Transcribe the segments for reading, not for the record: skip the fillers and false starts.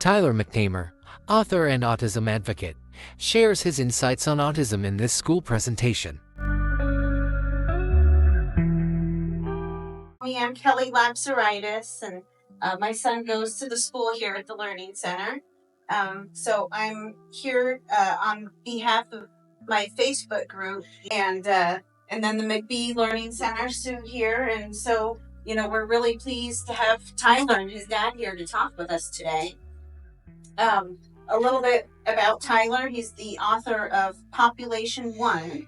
Tyler McNamer, author and autism advocate, shares his insights on autism in this school presentation. I'm Kelly Lapsaritis, and my son goes to the school here at the Learning Center. So I'm here on behalf of my Facebook group and then the McBee Learning Center soon here. And so, we're really pleased to have Tyler and his dad here to talk with us today. A little bit about Tyler. He's the author of Population 1,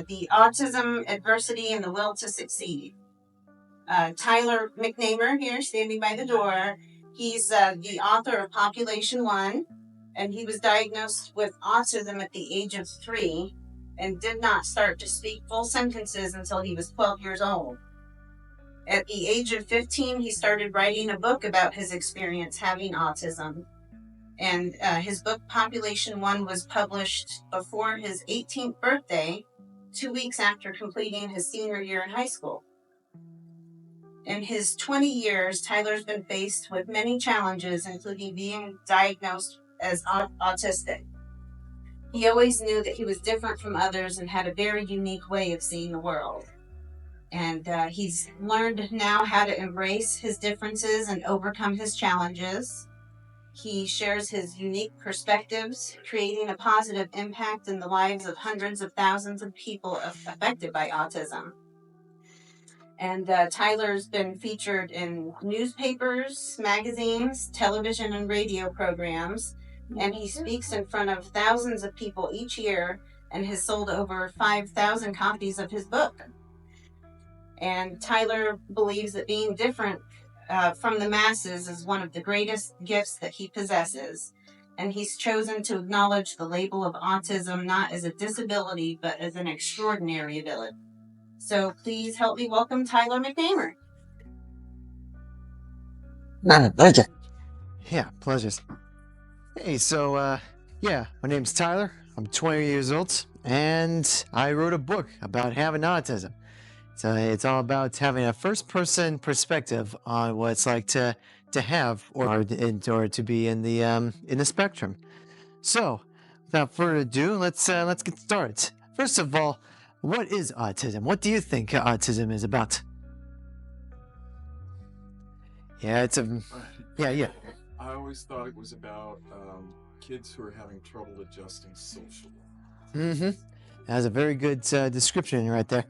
the Autism, Adversity, and the Will to Succeed. Tyler McNamer here, standing by the door. He's the author of Population 1, and he was diagnosed with autism at the age of 3 and did not start to speak full sentences until he was 12 years old. At the age of 15, he started writing a book about his experience having autism. And his book, Population 1, was published before his 18th birthday, 2 weeks after completing his senior year in high school. In his 20 years, Tyler's been faced with many challenges, including being diagnosed as autistic. He always knew that he was different from others and had a very unique way of seeing the world. And he's learned now how to embrace his differences and overcome his challenges. He shares his unique perspectives, creating a positive impact in the lives of hundreds of thousands of people affected by autism. And Tyler's been featured in newspapers, magazines, television, and radio programs. And he speaks in front of thousands of people each year and has sold over 5,000 copies of his book. And Tyler believes that being different from the masses is one of the greatest gifts that he possesses. And he's chosen to acknowledge the label of autism not as a disability, but as an extraordinary ability. So please help me welcome Tyler McNamer. Thank you. Yeah, pleasures. Hey, so, my name's Tyler. I'm 20 years old, and I wrote a book about having autism. So it's all about having a first-person perspective on what it's like to have or to be in the spectrum. So, without further ado, let's get started. First of all, what is autism? What do you think autism is about? Yeah, I always thought it was about kids who are having trouble adjusting socially. Mm-hmm. That's a very good description right there.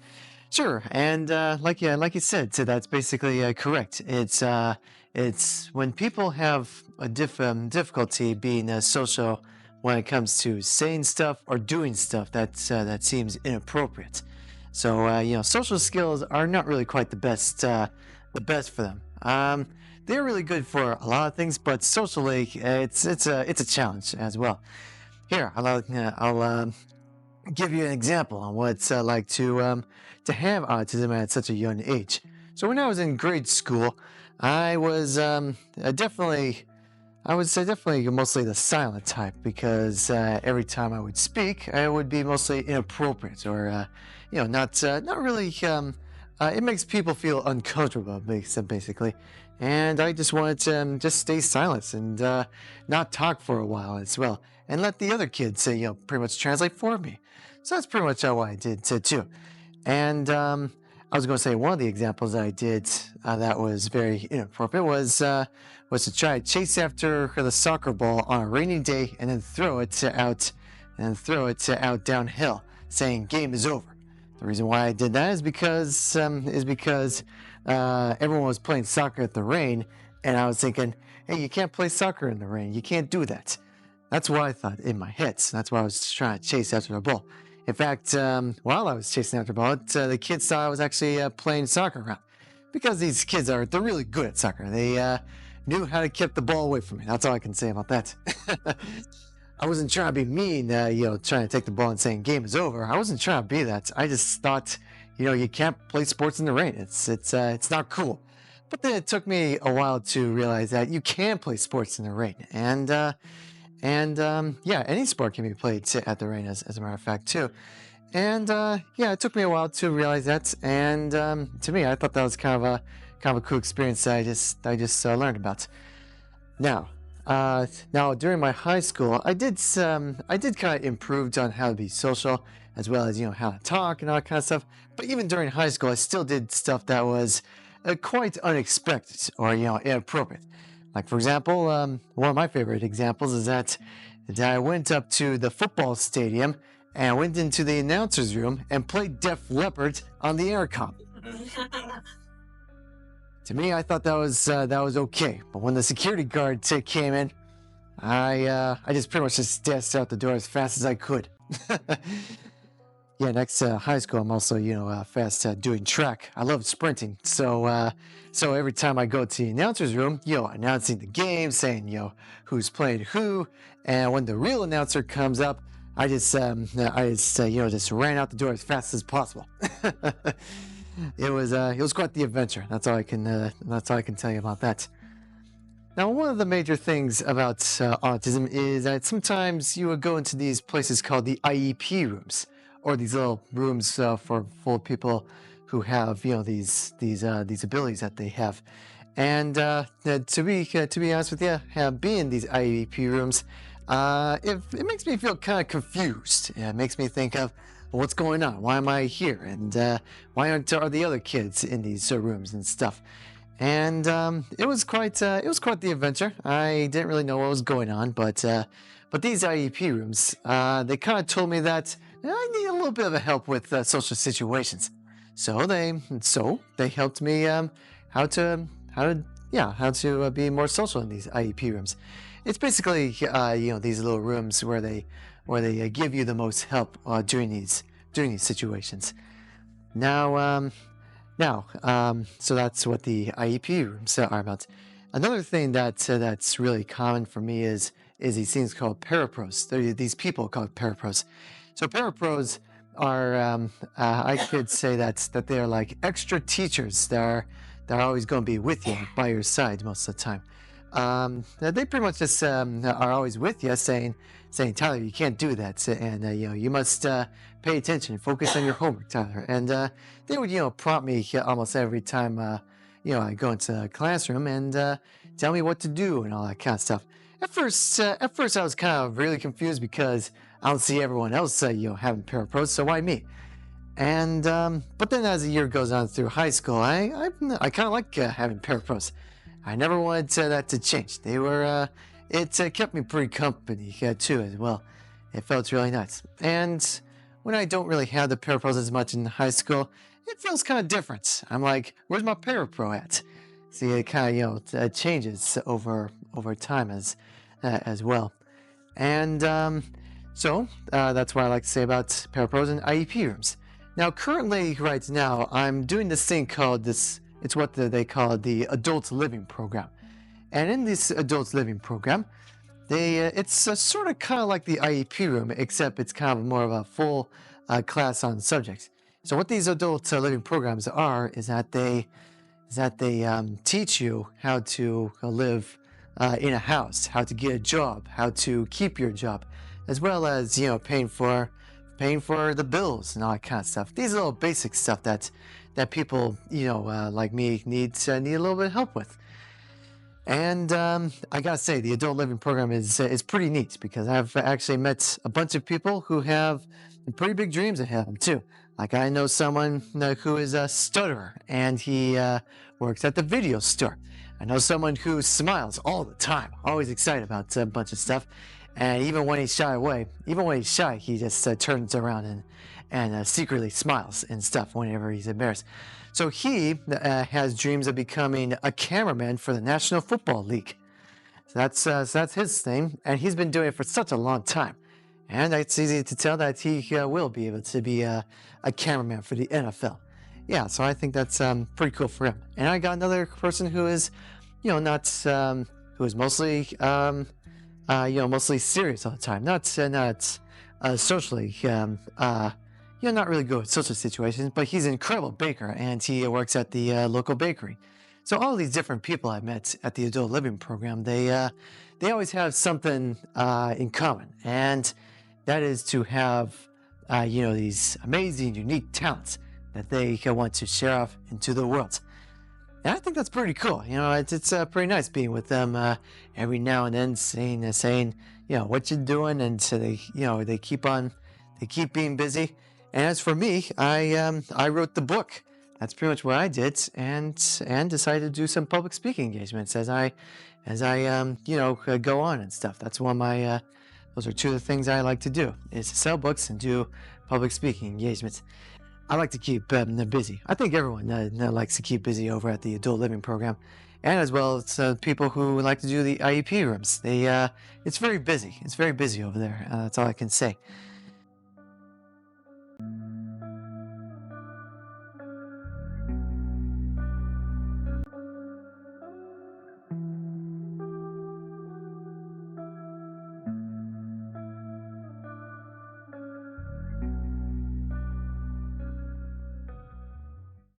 Sure, and like you said, so that's basically correct. It's when people have a difficulty being social when it comes to saying stuff or doing stuff that seems inappropriate. So social skills are not really quite the best for them. They're really good for a lot of things, but socially, it's a challenge as well. Here, I'll give you an example on what it's like to have autism at such a young age. So when I was in grade school, I was definitely mostly the silent type because every time I would speak, I would be mostly inappropriate or not really. It makes people feel uncomfortable, basically, and I just wanted to just stay silent and not talk for a while as well, and let the other kids pretty much translate for me. So that's pretty much what I did too. And I was going to say one of the examples that I did that was very inappropriate was to try to chase after the soccer ball on a rainy day and then throw it out downhill, saying "game is over." The reason why I did that is because everyone was playing soccer at the rain, and I was thinking, "Hey, you can't play soccer in the rain. You can't do that." That's what I thought in my head. So that's why I was trying to chase after the ball. In fact, while I was chasing after the ball, the kids thought I was actually playing soccer around. Because these kids they're really good at soccer. They knew how to keep the ball away from me. That's all I can say about that. I wasn't trying to be mean, trying to take the ball and saying game is over. I wasn't trying to be that. I just thought, you can't play sports in the rain. It's not cool. But then it took me a while to realize that you can play sports in the rain. And any sport can be played at the rain, as a matter of fact, too. And it took me a while to realize that. And to me, I thought that was kind of a cool experience that I just learned about. Now, Now during my high school, I did kind of improved on how to be social, as well as how to talk and all that kind of stuff. But even during high school, I still did stuff that was quite unexpected or inappropriate. Like for example, one of my favorite examples is that I went up to the football stadium and went into the announcer's room and played Def Leppard on the intercom. To me, I thought that was okay. But when the security guard came in, I just pretty much just dashed out the door as fast as I could. Yeah, next to high school, I'm also fast doing track. I love sprinting, so every time I go to the announcer's room, announcing the game, saying who's playing who, and when the real announcer comes up, I just just ran out the door as fast as possible. It was quite the adventure. That's all I can tell you about that. Now, one of the major things about autism is that sometimes you would go into these places called the IEP rooms, or these little rooms full of people who have these abilities that they have. And to be honest with you, being in these IEP rooms, it makes me feel kind of confused. It makes me think of, what's going on? Why am I here? And why are the other kids in these rooms and stuff? And it was quite the adventure. I didn't really know what was going on, but these IEP rooms, they kind of told me that I need a little bit of help with social situations. So they helped me how to be more social in these IEP rooms. It's basically these little rooms where they give you the most help during these situations. Now, so that's what the IEP rooms are about. Another thing that's really common for me is these things called parapros. There are these people called parapros. So parapros are I could say that they're like extra teachers that are always going to be with you by your side most of the time. They pretty much just are always with you, saying, Tyler, you can't do that, and you must pay attention, focus on your homework, Tyler. And they would prompt me almost every time I go into a classroom and tell me what to do and all that kind of stuff. At first I was kind of really confused because I don't see everyone else having parapros, so why me? And but then as the year goes on through high school, I kind of like having parapros. I never wanted that to change. They were it kept me pretty company too as well. It felt really nice. And when I don't really have the parapros as much in high school, it feels kind of different. I'm like, where's my parapro at? See, it kind of changes over time as well. And so that's what I like to say about parapros and IEP rooms. Now, currently, right now, I'm doing this thing called it's what they call the Adult Living Program. And in this Adult Living Program, it's sort of kind of like the IEP room, except it's kind of more of a full class on subjects. So what these Adult Living Programs are is that they teach you how to live in a house, how to get a job, how to keep your job, as well as paying for the bills and all that kind of stuff. These are little basic stuff that people like me need a little bit of help with. And I gotta say, the Adult Living Program is pretty neat because I've actually met a bunch of people who have pretty big dreams ahead of them too. Like I know someone who is a stutterer and he works at the video store. I know someone who smiles all the time, always excited about a bunch of stuff. And even when he's shy, he just turns around and secretly smiles and stuff whenever he's embarrassed. So he has dreams of becoming a cameraman for the National Football League. So that's his thing, and he's been doing it for such a long time. And it's easy to tell that he will be able to be a cameraman for the NFL. Yeah, so I think that's pretty cool for him. And I got another person who is, who is mostly, mostly serious all the time, not socially, not really good at social situations, but he's an incredible baker, and he works at the local bakery. So all these different people I met at the Adult Living Program, they always have something in common, and that is to have, these amazing, unique talents that they want to share off into the world. And I think that's pretty cool. It's pretty nice being with them every now and then, saying what you're doing, and so they keep being busy. And as for me, I wrote the book. That's pretty much what I did, and decided to do some public speaking engagements as I go on and stuff. That's one of my those are two of the things I like to do, is to sell books and do public speaking engagements. I like to keep them busy. I think everyone likes to keep busy over at the adult living program, and as well as people who like to do the IEP rooms. It's very busy. It's very busy over there. That's all I can say.